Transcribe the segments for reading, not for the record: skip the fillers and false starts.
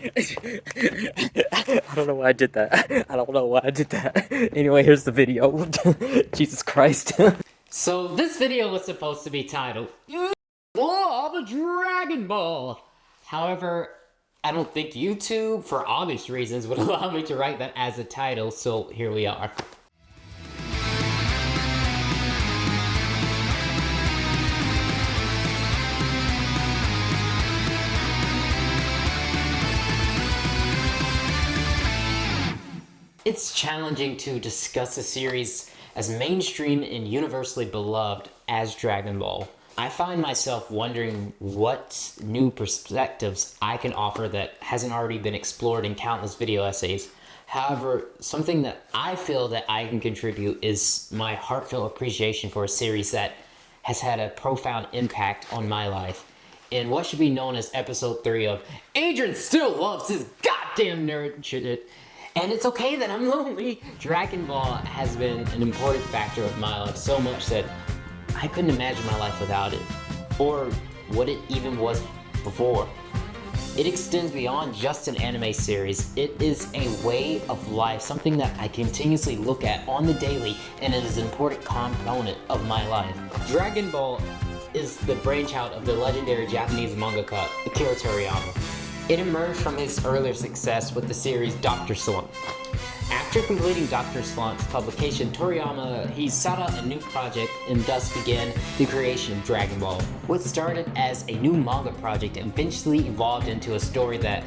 I don't know why I did that. I don't know why I did that. Anyway, here's the video. Jesus Christ. So this video was supposed to be titled "Oh, the Dragon Ball." However, I don't think YouTube, for obvious reasons, would allow me to write that as a title, so here we are. It's challenging to discuss a series as mainstream and universally beloved as Dragon Ball. I find myself wondering what new perspectives I can offer that hasn't already been explored in countless video essays. However, something that I feel that I can contribute is my heartfelt appreciation for a series that has had a profound impact on my life. In what should be known as episode 3 of Adrian Still Loves His Goddamn Nerd Shit. And it's okay that I'm lonely. Dragon Ball has been an important factor of my life so much that I couldn't imagine my life without it, or what it even was before. It extends beyond just an anime series. It is a way of life, something that I continuously look at on the daily, and it is an important component of my life. Dragon Ball is the brainchild of the legendary Japanese mangaka Akira Toriyama. It emerged from his earlier success with the series Dr. Slump. After completing Dr. Slump's publication, Toriyama sought out a new project and thus began the creation of Dragon Ball. What started as a new manga project eventually evolved into a story that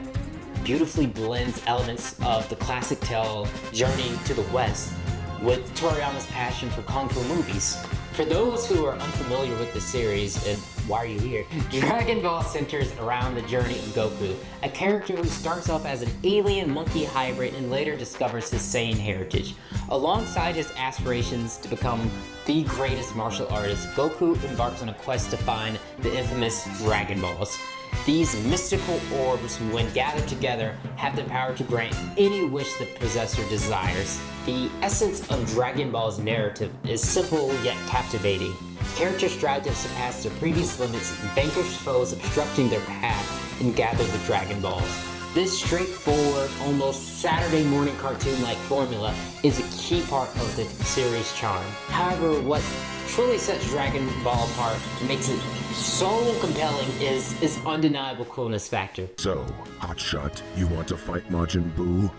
beautifully blends elements of the classic tale Journey to the West with Toriyama's passion for kung fu movies. For those who are unfamiliar with the series, and why are you here? Dragon Ball centers around the journey of Goku, a character who starts off as an alien monkey hybrid and later discovers his Saiyan heritage. Alongside his aspirations to become the greatest martial artist, Goku embarks on a quest to find the infamous Dragon Balls. These mystical orbs, when gathered together, have the power to grant any wish the possessor desires. The essence of Dragon Ball's narrative is simple yet captivating. Characters strive to surpass their previous limits, vanquish foes obstructing their path, and gather the Dragon Balls. This straightforward, almost Saturday morning cartoon-like formula is a key part of the series' charm. However, what truly sets Dragon Ball apart and makes it so compelling is its undeniable coolness factor. So, Hotshot, you want to fight Majin Buu?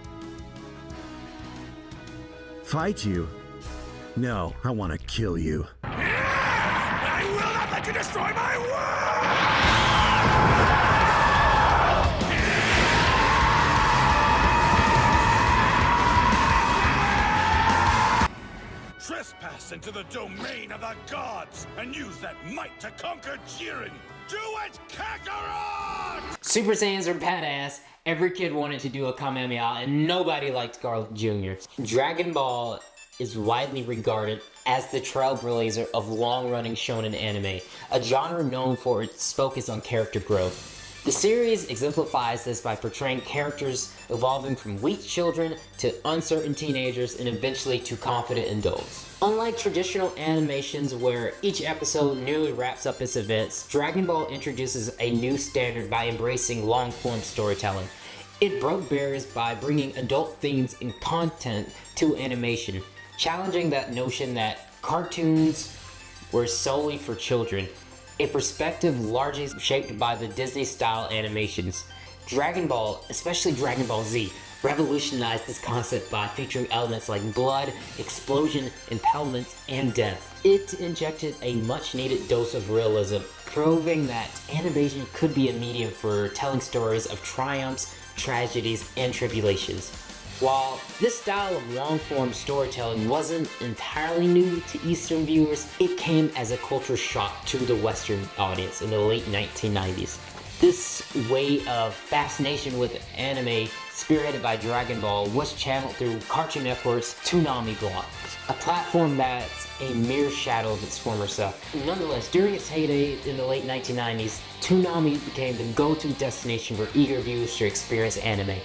Fight you? No, I want to kill you. I will not let you destroy my world! Trespass into the domain of the gods and use that might to conquer Jiren. Do it, Kakarot! Super Saiyans are badass. Every kid wanted to do a Kamehameha, and nobody liked Garlic Jr. Dragon Ball is widely regarded as the trailblazer of long-running shonen anime, a genre known for its focus on character growth. The series exemplifies this by portraying characters evolving from weak children to uncertain teenagers and eventually to confident adults. Unlike traditional animations where each episode nearly wraps up its events, Dragon Ball introduces a new standard by embracing long-form storytelling. It broke barriers by bringing adult themes and content to animation, challenging that notion that cartoons were solely for children, a perspective largely shaped by the Disney-style animations. Dragon Ball, especially Dragon Ball Z, revolutionized this concept by featuring elements like blood, explosion, impalements, and death. It injected a much-needed dose of realism, proving that animation could be a medium for telling stories of triumphs, tragedies, and tribulations. While this style of long-form storytelling wasn't entirely new to Eastern viewers, it came as a culture shock to the Western audience in the late 1990s. This way of fascination with anime, spearheaded by Dragon Ball, was channeled through Cartoon Network's Toonami block, a platform that's a mere shadow of its former self. Nonetheless, during its heyday in the late 1990s, Toonami became the go-to destination for eager viewers to experience anime.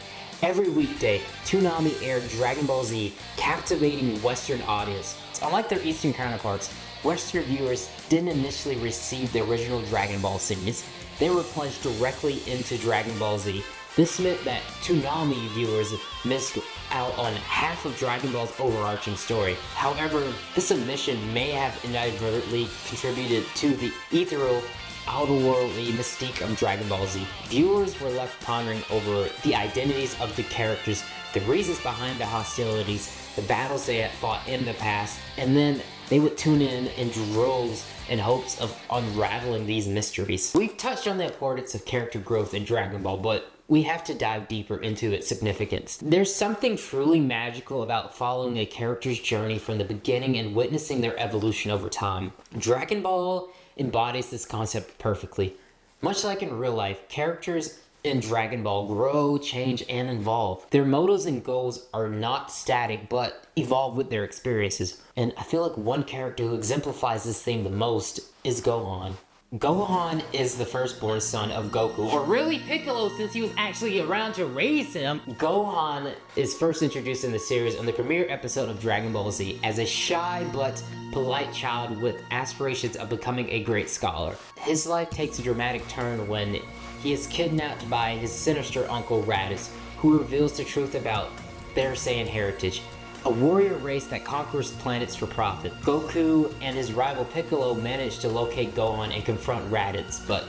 Every weekday, Toonami aired Dragon Ball Z, captivating Western audience. Unlike their Eastern counterparts, Western viewers didn't initially receive the original Dragon Ball series. They were plunged directly into Dragon Ball Z, This meant that Toonami viewers missed out on half of Dragon Ball's overarching story. However, this omission may have inadvertently contributed to the ethereal, otherworldly mystique of Dragon Ball Z. Viewers were left pondering over the identities of the characters, the reasons behind the hostilities, the battles they had fought in the past, and then they would tune in droves in hopes of unraveling these mysteries. We've touched on the importance of character growth in Dragon Ball, but we have to dive deeper into its significance. There's something truly magical about following a character's journey from the beginning and witnessing their evolution over time. Dragon Ball embodies this concept perfectly. Much like in real life, characters in Dragon Ball grow, change, and evolve. Their motives and goals are not static, but evolve with their experiences. And I feel like one character who exemplifies this theme the most is Gohan. Gohan is the firstborn son of Goku, or really Piccolo since he was actually around to raise him. Gohan is first introduced in the series on the premiere episode of Dragon Ball Z as a shy but polite child with aspirations of becoming a great scholar. His life takes a dramatic turn when he is kidnapped by his sinister uncle Raditz, who reveals the truth about their Saiyan heritage, a warrior race that conquers planets for profit. Goku and his rival Piccolo manage to locate Gohan and confront Raditz, but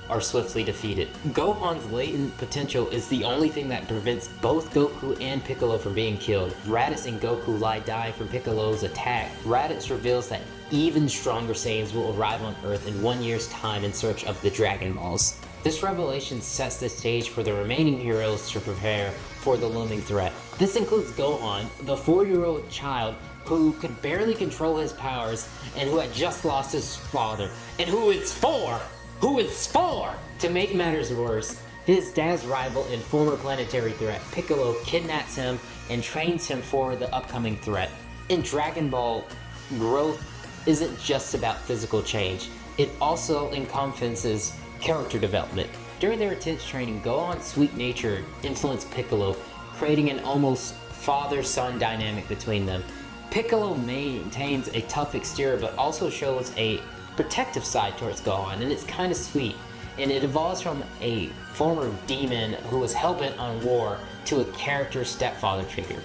are swiftly defeated. Gohan's latent potential is the only thing that prevents both Goku and Piccolo from being killed. Raditz and Goku lie dying from Piccolo's attack. Raditz reveals that even stronger Saiyans will arrive on Earth in 1 year's time in search of the Dragon Balls. This revelation sets the stage for the remaining heroes to prepare for the looming threat. This includes Gohan, the 4-year-old child who could barely control his powers and who had just lost his father, and who is four! To make matters worse, his dad's rival and former planetary threat, Piccolo, kidnaps him and trains him for the upcoming threat. In Dragon Ball, growth isn't just about physical change, it also encompasses character development. During their intense training, Gohan's sweet nature influenced Piccolo, creating an almost father-son dynamic between them. Piccolo maintains a tough exterior but also shows a protective side towards Gohan, and it's kind of sweet. And it evolves from a former demon who was hell-bent on war to a character's stepfather figure.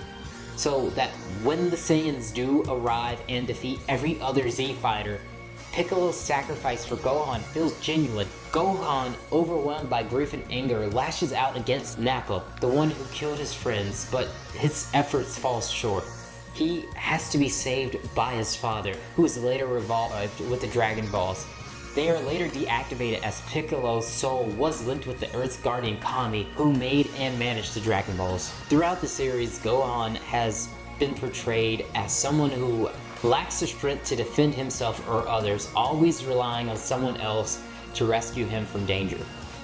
So that when the Saiyans do arrive and defeat every other Z fighter, Piccolo's sacrifice for Gohan feels genuine. Gohan, overwhelmed by grief and anger, lashes out against Nappa, the one who killed his friends, but his efforts fall short. He has to be saved by his father, who is later revived with the Dragon Balls. They are later deactivated as Piccolo's soul was linked with the Earth's guardian Kami, who made and managed the Dragon Balls. Throughout the series, Gohan has been portrayed as someone who lacks the strength to defend himself or others, always relying on someone else to rescue him from danger.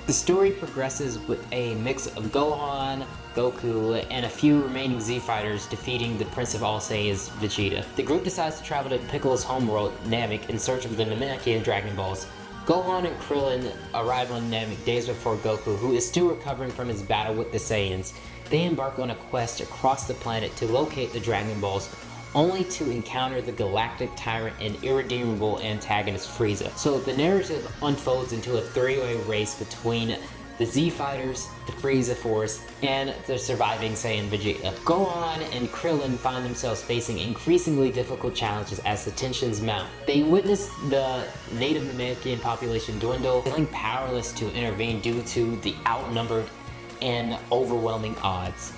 The story progresses with a mix of Gohan, Goku, and a few remaining Z fighters defeating the Prince of All Saiyans, Vegeta. The group decides to travel to Piccolo's homeworld, Namek, in search of the Namekian Dragon Balls. Gohan and Krillin arrive on Namek days before Goku, who is still recovering from his battle with the Saiyans. They embark on a quest across the planet to locate the Dragon Balls, only to encounter the galactic tyrant and irredeemable antagonist Frieza. So the narrative unfolds into a three-way race between the Z Fighters, the Frieza Force, and the surviving Saiyan Vegeta. Gohan and Krillin find themselves facing increasingly difficult challenges as the tensions mount. They witness the native Namekian population dwindle, feeling powerless to intervene due to the outnumbered and overwhelming odds.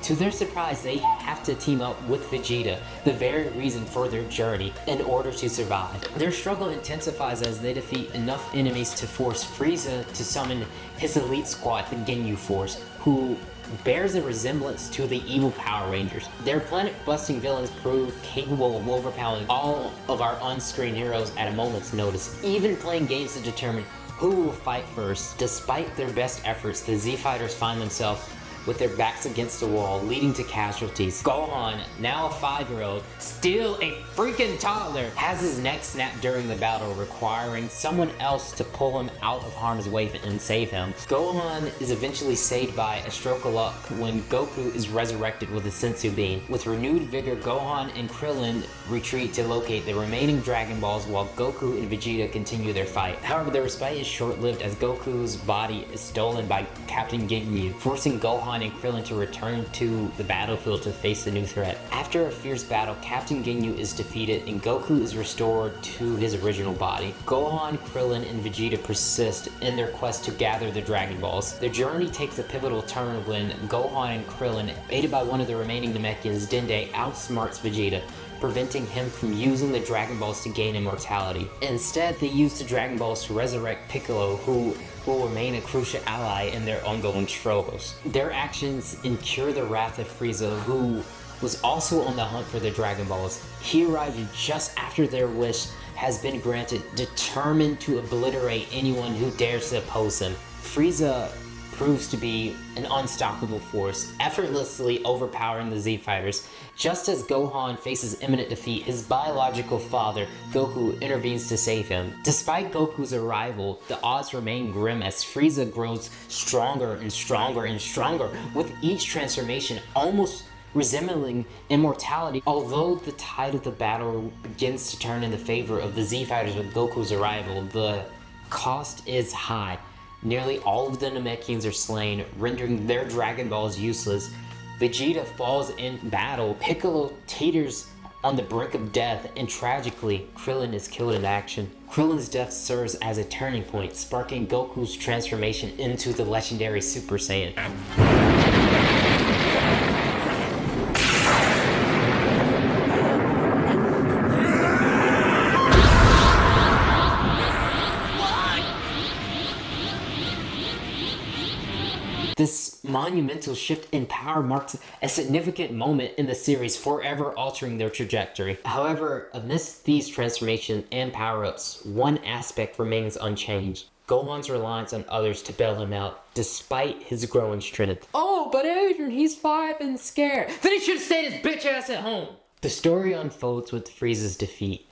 To their surprise, they have to team up with Vegeta, the very reason for their journey, in order to survive. Their struggle intensifies as they defeat enough enemies to force Frieza to summon his elite squad, the Ginyu Force, who bears a resemblance to the evil Power Rangers. Their planet-busting villains prove capable of overpowering all of our on-screen heroes at a moment's notice, even playing games to determine who will fight first. Despite their best efforts, the Z Fighters find themselves with their backs against the wall, leading to casualties. Gohan, now a 5-year-old, still a freaking toddler, has his neck snapped during the battle, requiring someone else to pull him out of harm's way and save him. Gohan is eventually saved by a stroke of luck when Goku is resurrected with a sensu bean. With renewed vigor, Gohan and Krillin retreat to locate the remaining Dragon Balls while Goku and Vegeta continue their fight. However, their respite is short-lived as Goku's body is stolen by Captain Ginyu, forcing Gohan and Krillin to return to the battlefield to face the new threat. After a fierce battle, Captain Ginyu is defeated and Goku is restored to his original body. Gohan, Krillin, and Vegeta persist in their quest to gather the Dragon Balls. Their journey takes a pivotal turn when Gohan and Krillin, aided by one of the remaining Namekians, Dende, outsmarts Vegeta, preventing him from using the Dragon Balls to gain immortality. Instead, they use the Dragon Balls to resurrect Piccolo, who will remain a crucial ally in their ongoing struggles. Their actions incur the wrath of Frieza, who was also on the hunt for the Dragon Balls. He arrived just after their wish has been granted, determined to obliterate anyone who dares to oppose him. Frieza proves to be an unstoppable force, effortlessly overpowering the Z Fighters. Just as Gohan faces imminent defeat, his biological father, Goku, intervenes to save him. Despite Goku's arrival, the odds remain grim as Frieza grows stronger and stronger and stronger, with each transformation almost resembling immortality. Although the tide of the battle begins to turn in the favor of the Z Fighters with Goku's arrival, the cost is high. Nearly all of the Namekians are slain, rendering their Dragon Balls useless. Vegeta falls in battle, Piccolo teeters on the brink of death, and tragically, Krillin is killed in action. Krillin's death serves as a turning point, sparking Goku's transformation into the legendary Super Saiyan. This monumental shift in power marks a significant moment in the series, forever altering their trajectory. However, amidst these transformations and power-ups, one aspect remains unchanged: Gohan's reliance on others to bail him out, despite his growing strength. Oh, but Adrian, he's 5 and scared. Then he should have stayed his bitch ass at home. The story unfolds with Frieza's defeat,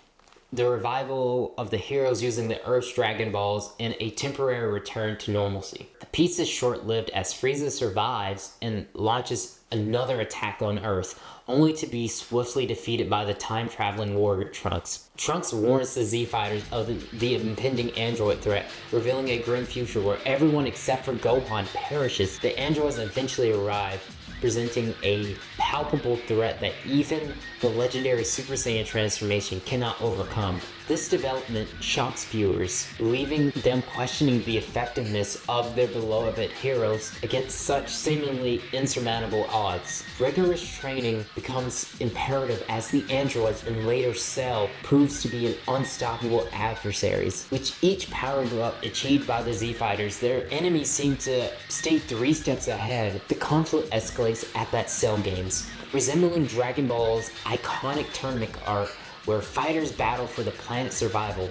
the revival of the heroes using the Earth's Dragon Balls, and a temporary return to normalcy. The peace is short-lived as Frieza survives and launches another attack on Earth, only to be swiftly defeated by the time-traveling warrior Trunks. Trunks warns the Z-Fighters of the impending android threat, revealing a grim future where everyone except for Gohan perishes. The androids eventually arrive, presenting a palpable threat that even the legendary Super Saiyan transformation cannot overcome. This development shocks viewers, leaving them questioning the effectiveness of their beloved heroes against such seemingly insurmountable odds. Rigorous training becomes imperative as the androids and later Cell proves to be an unstoppable adversaries. With each power up achieved by the Z-Fighters, their enemies seem to stay 3 steps ahead. The conflict escalates at that Cell Games, resembling Dragon Ball's iconic tournament arc where fighters battle for the planet's survival.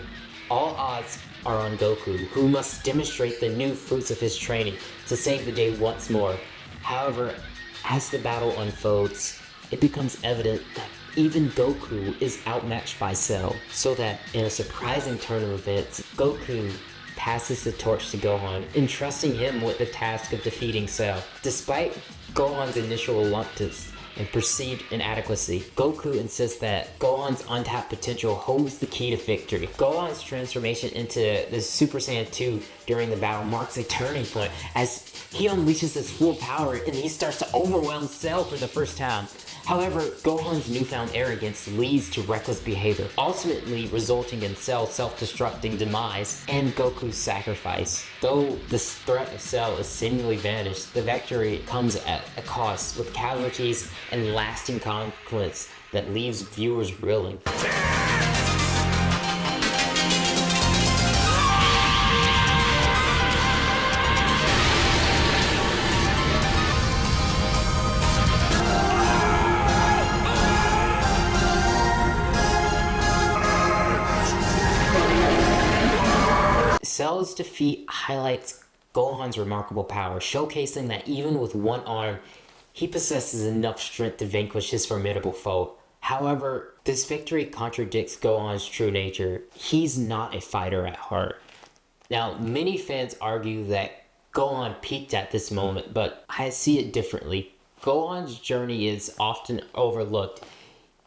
All odds are on Goku, who must demonstrate the new fruits of his training to save the day once more. However, as the battle unfolds, it becomes evident that even Goku is outmatched by Cell, so that in a surprising turn of events, Goku passes the torch to Gohan, entrusting him with the task of defeating Cell. Despite Gohan's initial reluctance and perceived inadequacy, Goku insists that Gohan's untapped potential holds the key to victory. Gohan's transformation into the Super Saiyan 2 during the battle marks a turning point as he unleashes his full power and he starts to overwhelm Cell for the first time. However, Gohan's newfound arrogance leads to reckless behavior, ultimately resulting in Cell's self-destructing demise and Goku's sacrifice. Though the threat of Cell is seemingly vanished, the victory comes at a cost, with casualties and lasting consequence that leaves viewers reeling. Cell's defeat highlights Gohan's remarkable power, showcasing that even with one arm, he possesses enough strength to vanquish his formidable foe. However, this victory contradicts Gohan's true nature. He's not a fighter at heart. Now, many fans argue that Gohan peaked at this moment, but I see it differently. Gohan's journey is often overlooked.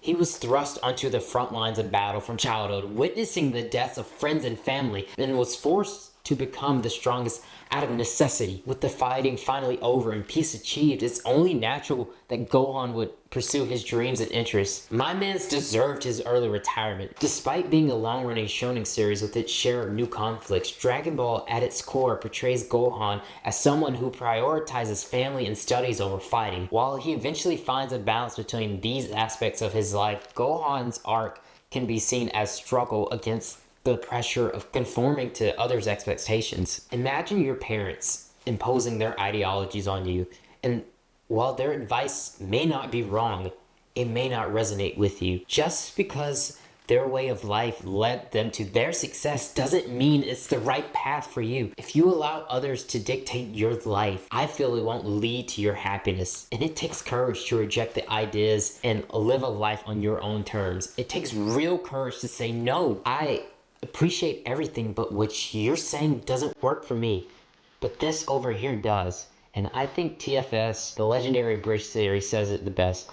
He was thrust onto the front lines of battle from childhood, witnessing the deaths of friends and family, and was forced to become the strongest out of necessity. With the fighting finally over and peace achieved, it's only natural that Gohan would pursue his dreams and interests. My man's deserved his early retirement. Despite being a long-running shonen series with its share of new conflicts, Dragon Ball at its core portrays Gohan as someone who prioritizes family and studies over fighting. While he eventually finds a balance between these aspects of his life, Gohan's arc can be seen as struggle against the pressure of conforming to others' expectations. Imagine your parents imposing their ideologies on you, and while their advice may not be wrong, it may not resonate with you. Just because their way of life led them to their success doesn't mean it's the right path for you. If you allow others to dictate your life, I feel it won't lead to your happiness. And it takes courage to reject the ideas and live a life on your own terms. It takes real courage to say, no, I appreciate everything, but what you're saying doesn't work for me. But this over here does. And I think TFS, the Legendary Bridge series, says it the best.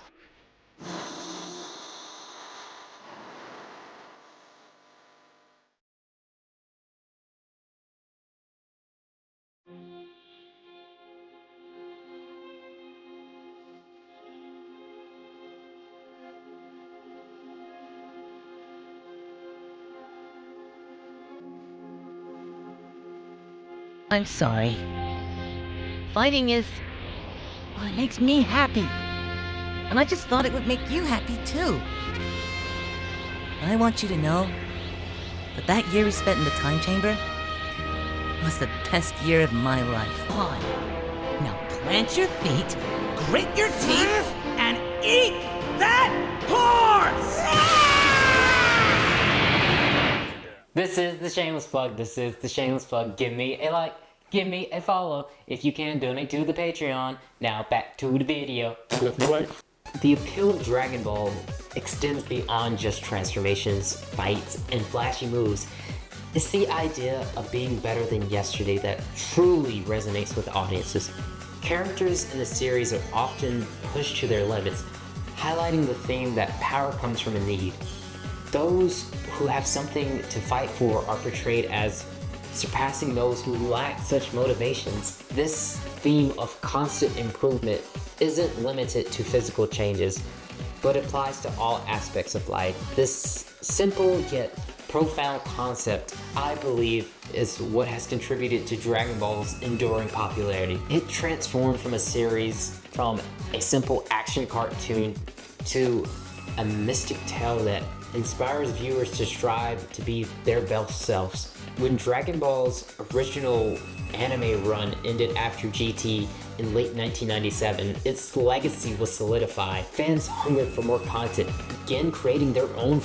I'm sorry. Fighting is... well, it makes me happy. And I just thought it would make you happy too. And I want you to know that that year we spent in the time chamber was the best year of my life. Fine. Now plant your feet, grit your teeth, and eat that horse! This is the shameless plug. This is the shameless plug. Give me a like. Give me a follow. If you can, donate to the Patreon. Now back to the video. The appeal of Dragon Ball extends beyond just transformations, fights, and flashy moves. It's the idea of being better than yesterday that truly resonates with audiences. Characters in the series are often pushed to their limits, highlighting the theme that power comes from a need. Those who have something to fight for are portrayed as surpassing those who lack such motivations. This theme of constant improvement isn't limited to physical changes, but applies to all aspects of life. This simple yet profound concept, I believe, is what has contributed to Dragon Ball's enduring popularity. It transformed from a series from a simple action cartoon to a mystic tale that inspires viewers to strive to be their best selves. When Dragon Ball's original anime run ended after GT in late 1997, its legacy was solidified. Fans hungered for more content, began creating their own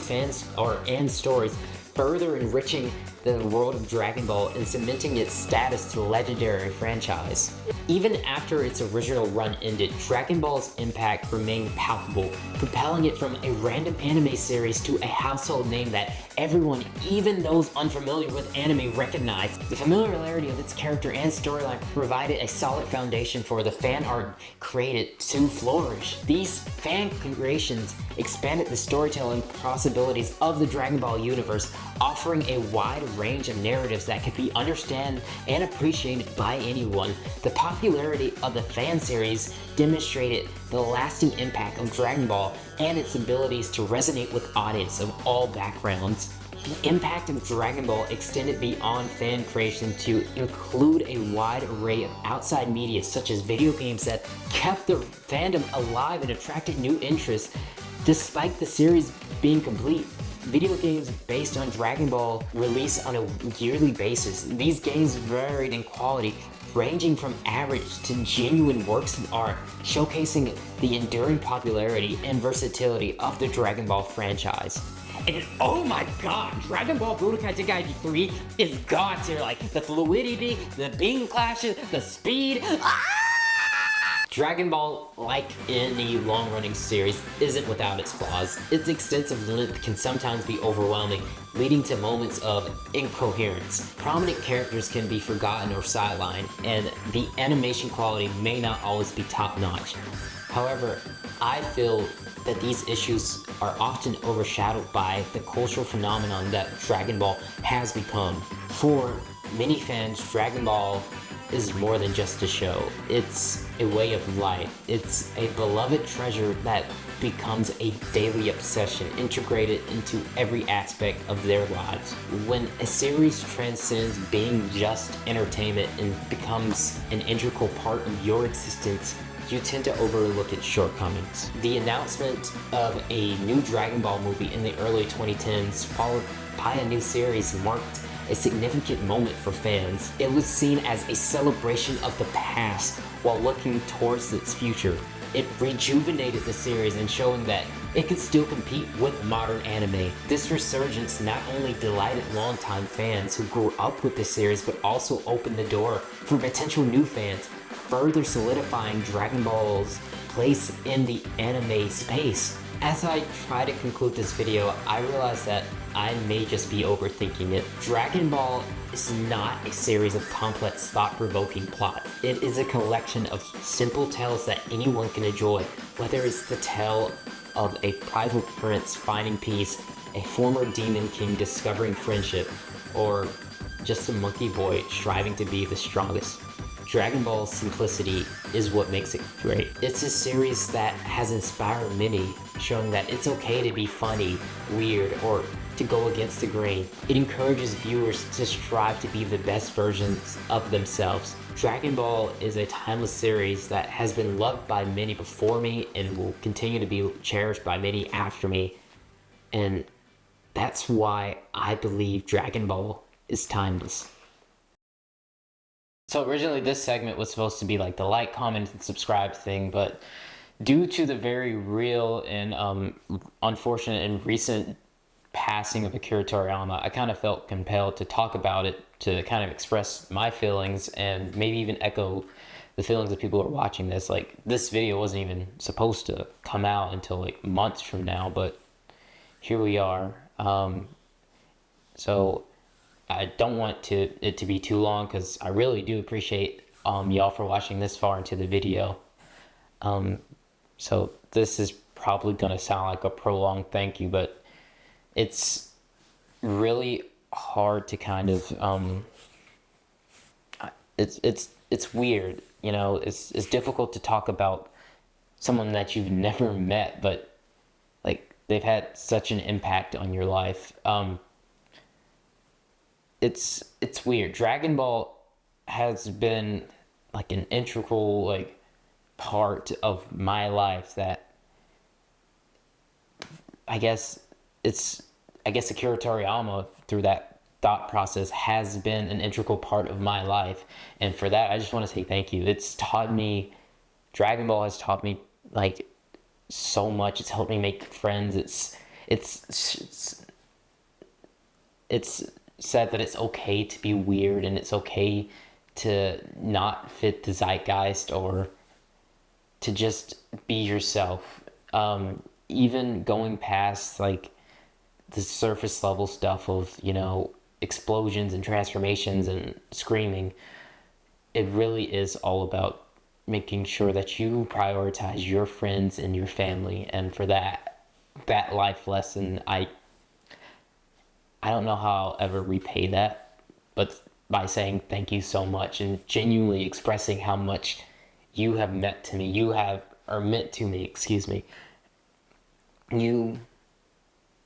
and stories, further enriching the world of Dragon Ball and cementing its status to a legendary franchise. Even after its original run ended, Dragon Ball's impact remained palpable, propelling it from a random anime series to a household name that everyone, even those unfamiliar with anime, recognized. The familiarity of its character and storyline provided a solid foundation for the fan art created to flourish. These fan creations expanded the storytelling possibilities of the Dragon Ball universe, offering a wide range of narratives that could be understood and appreciated by anyone. The popularity of the fan series demonstrated the lasting impact of Dragon Ball and its abilities to resonate with audiences of all backgrounds. The impact of Dragon Ball extended beyond fan creation to include a wide array of outside media such as video games that kept the fandom alive and attracted new interests. Despite the series being complete, video games based on Dragon Ball release on a yearly basis. These games varied in quality, ranging from average to genuine works of art, showcasing the enduring popularity and versatility of the Dragon Ball franchise. And oh my god, Dragon Ball Budokai Tenkaichi 3 is god tier. Like, the fluidity, the beam clashes, the speed. Dragon Ball, like any long-running series, isn't without its flaws. Its extensive length can sometimes be overwhelming, leading to moments of incoherence. Prominent characters can be forgotten or sidelined, and the animation quality may not always be top-notch. However, I feel that these issues are often overshadowed by the cultural phenomenon that Dragon Ball has become. For many fans, Dragon Ball is more than just a show. It's a way of life. It's a beloved treasure that becomes a daily obsession, integrated into every aspect of their lives. When a series transcends being just entertainment and becomes an integral part of your existence, you tend to overlook its shortcomings. The announcement of a new Dragon Ball movie in the early 2010s, followed by a new series, marked a significant moment for fans. It was seen as a celebration of the past while looking towards its future. It rejuvenated the series and showing that it could still compete with modern anime. This resurgence not only delighted longtime fans who grew up with the series, but also opened the door for potential new fans, further solidifying Dragon Ball's place in the anime space. As I try to conclude this video, I realize that I may just be overthinking it. Dragon Ball is not a series of complex, thought-provoking plots. It is a collection of simple tales that anyone can enjoy, whether it's the tale of a private prince finding peace, a former demon king discovering friendship, or just a monkey boy striving to be the strongest. Dragon Ball's simplicity is what makes it great. It's a series that has inspired many, showing that it's okay to be funny, weird, or to go against the grain. It encourages viewers to strive to be the best versions of themselves. Dragon Ball is a timeless series that has been loved by many before me and will continue to be cherished by many after me. And that's why I believe Dragon Ball is timeless. So originally this segment was supposed to be like the like, comment, and subscribe thing, but due to the very real and unfortunate and recent passing of Akira Toriyama, I kind of felt compelled to talk about it, to kind of express my feelings and maybe even echo the feelings of people who are watching this. Like, this video wasn't even supposed to come out until like months from now, but here we are. So I don't want it to be too long, because I really do appreciate y'all for watching this far into the video. So this is probably gonna sound like a prolonged thank you, but it's really hard to kind of it's weird, you know. It's difficult to talk about someone that you've never met, but like they've had such an impact on your life. It's weird. Dragon Ball has been like an integral like part of my life that I guess Akira Toriyama, through that thought process, has been an integral part of my life, and for that I just want to say thank you. It's taught me, Dragon Ball has taught me like so much. It's helped me make friends. It's said that it's okay to be weird, and it's okay to not fit the zeitgeist, or to just be yourself. Even going past like the surface level stuff of, you know, explosions and transformations and screaming, it really is all about making sure that you prioritize your friends and your family. And for that life lesson, I don't know how I'll ever repay that, but by saying thank you so much and genuinely expressing how much you have meant to me, excuse me. You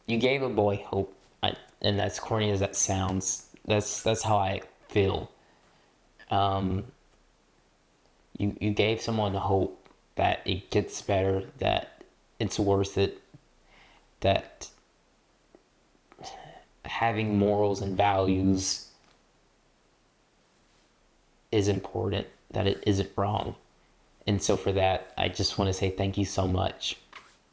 gave a boy hope, and as corny as that sounds, that's how I feel. You gave someone the hope that it gets better, that it's worth it, that having morals and values is important, that it isn't wrong. And so for that, I just want to say thank you so much.